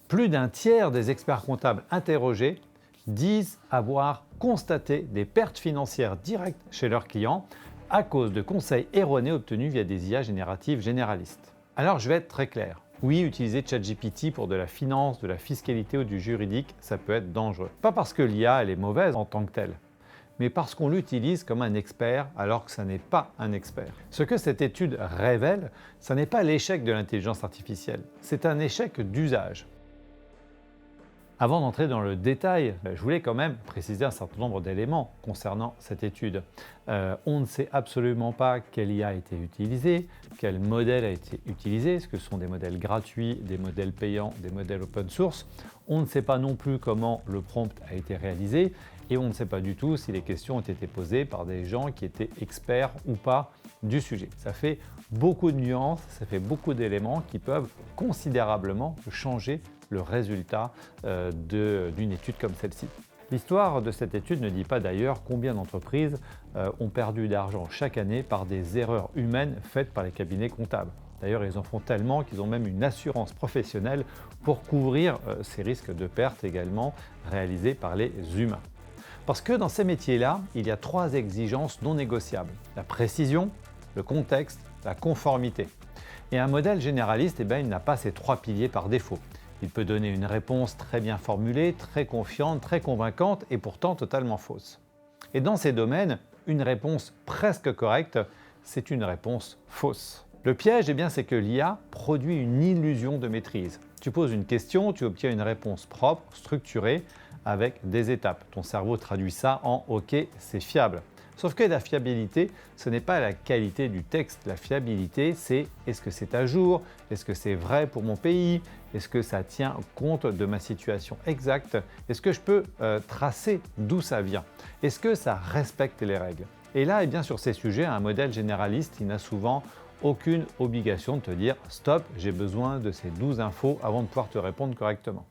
Plus d'un tiers des experts comptables interrogés disent avoir constaté des pertes financières directes chez leurs clients à cause de conseils erronés obtenus via des IA génératives généralistes. Alors je vais être très clair. Oui, utiliser ChatGPT pour de la finance, de la fiscalité ou du juridique, ça peut être dangereux. Pas parce que l'IA elle est mauvaise en tant que telle, mais parce qu'on l'utilise comme un expert alors que ça n'est pas un expert. Ce que cette étude révèle, ce n'est pas l'échec de l'intelligence artificielle, c'est un échec d'usage. Avant d'entrer dans le détail, je voulais quand même préciser un certain nombre d'éléments concernant cette étude. On ne sait absolument pas quelle IA a été utilisée, quel modèle a été utilisé, est-ce que ce sont des modèles gratuits, des modèles payants, des modèles open source. On ne sait pas non plus comment le prompt a été réalisé et on ne sait pas du tout si les questions ont été posées par des gens qui étaient experts ou pas du sujet. Ça fait beaucoup de nuances, ça fait beaucoup d'éléments qui peuvent considérablement changer le résultat d'une étude comme celle-ci. L'histoire de cette étude ne dit pas d'ailleurs combien d'entreprises ont perdu d'argent chaque année par des erreurs humaines faites par les cabinets comptables. D'ailleurs, ils en font tellement qu'ils ont même une assurance professionnelle pour couvrir ces risques de perte également réalisés par les humains. Parce que dans ces métiers-là, il y a 3 exigences non négociables. La précision, le contexte, la conformité. Et un modèle généraliste, il n'a pas ces 3 piliers par défaut. Il peut donner une réponse très bien formulée, très confiante, très convaincante et pourtant totalement fausse. Et dans ces domaines, une réponse presque correcte, c'est une réponse fausse. Le piège, c'est que l'IA produit une illusion de maîtrise. Tu poses une question, tu obtiens une réponse propre, structurée, avec des étapes. Ton cerveau traduit ça en « OK, c'est fiable ». Sauf que la fiabilité, ce n'est pas la qualité du texte. La fiabilité, c'est est-ce que c'est à jour? Est-ce que c'est vrai pour mon pays? Est-ce que ça tient compte de ma situation exacte? Est-ce que je peux tracer d'où ça vient? Est-ce que ça respecte les règles? Et là, sur ces sujets, un modèle généraliste, il n'a souvent aucune obligation de te dire « Stop, j'ai besoin de ces 12 infos avant de pouvoir te répondre correctement ».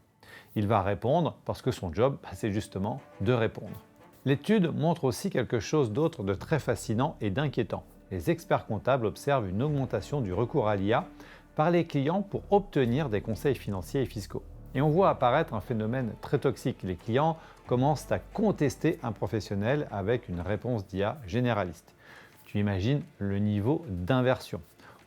Il va répondre parce que son job, c'est justement de répondre. L'étude montre aussi quelque chose d'autre de très fascinant et d'inquiétant. Les experts comptables observent une augmentation du recours à l'IA par les clients pour obtenir des conseils financiers et fiscaux. Et on voit apparaître un phénomène très toxique. Les clients commencent à contester un professionnel avec une réponse d'IA généraliste. Tu imagines le niveau d'inversion.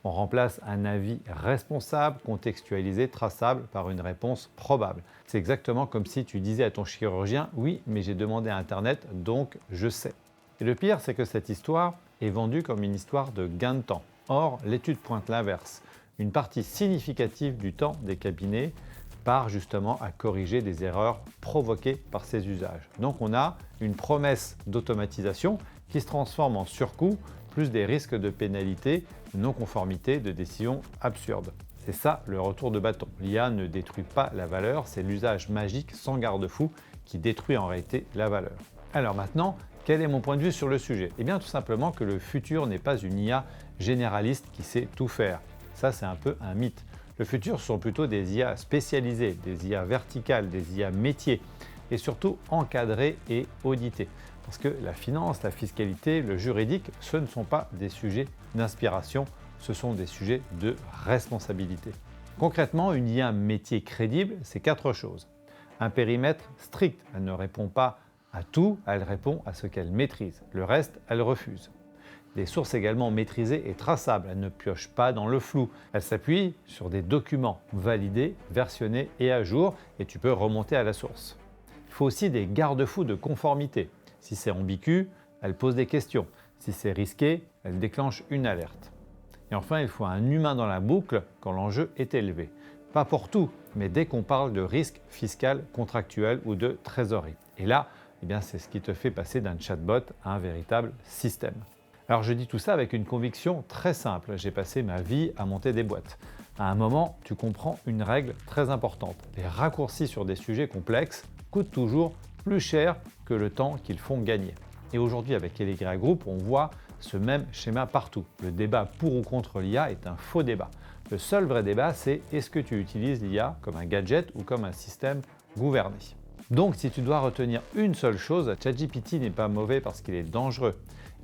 On remplace un avis responsable, contextualisé, traçable par une réponse probable. C'est exactement comme si tu disais à ton chirurgien « Oui, mais j'ai demandé à Internet, donc je sais ». Et le pire, c'est que cette histoire est vendue comme une histoire de gain de temps. Or, l'étude pointe l'inverse. Une partie significative du temps des cabinets part justement à corriger des erreurs provoquées par ces usages. Donc on a une promesse d'automatisation qui se transforme en surcoût, plus des risques de pénalité, de non-conformité, de décisions absurdes. C'est ça le retour de bâton. L'IA ne détruit pas la valeur, c'est l'usage magique sans garde-fou qui détruit en réalité la valeur. Alors maintenant, quel est mon point de vue sur le sujet? Tout simplement que le futur n'est pas une IA généraliste qui sait tout faire. Ça, c'est un peu un mythe. Le futur, ce sont plutôt des IA spécialisées, des IA verticales, des IA métiers et surtout encadrées et auditées. Parce que la finance, la fiscalité, le juridique, ce ne sont pas des sujets d'inspiration, ce sont des sujets de responsabilité. Concrètement, une IA métier crédible, c'est 4 choses. Un périmètre strict, elle ne répond pas à tout, elle répond à ce qu'elle maîtrise. Le reste, elle refuse. Des sources également maîtrisées et traçables, elle ne pioche pas dans le flou. Elle s'appuie sur des documents validés, versionnés et à jour, et tu peux remonter à la source. Il faut aussi des garde-fous de conformité. Si c'est ambigu, elle pose des questions. Si c'est risqué, elle déclenche une alerte. Et enfin, il faut un humain dans la boucle quand l'enjeu est élevé. Pas pour tout, mais dès qu'on parle de risque fiscal, contractuel ou de trésorerie. Et là, c'est ce qui te fait passer d'un chatbot à un véritable système. Alors je dis tout ça avec une conviction très simple. J'ai passé ma vie à monter des boîtes. À un moment, tu comprends une règle très importante. Les raccourcis sur des sujets complexes coûtent toujours plus cher que le temps qu'ils font gagner. Et aujourd'hui, avec Elegria Group, on voit ce même schéma partout. Le débat pour ou contre l'IA est un faux débat. Le seul vrai débat, c'est est-ce que tu utilises l'IA comme un gadget ou comme un système gouverné. Donc, si tu dois retenir une seule chose, ChatGPT n'est pas mauvais parce qu'il est dangereux.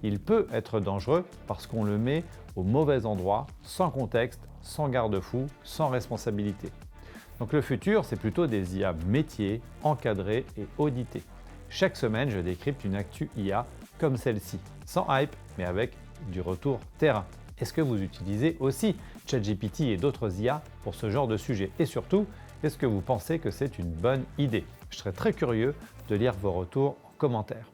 Il peut être dangereux parce qu'on le met au mauvais endroit, sans contexte, sans garde-fou, sans responsabilité. Donc le futur, c'est plutôt des IA métiers, encadrés et audités. Chaque semaine, je décrypte une actu IA comme celle-ci, sans hype, mais avec du retour terrain. Est-ce que vous utilisez aussi ChatGPT et d'autres IA pour ce genre de sujet? Et surtout, est-ce que vous pensez que c'est une bonne idée? Je serais très curieux de lire vos retours en commentaire.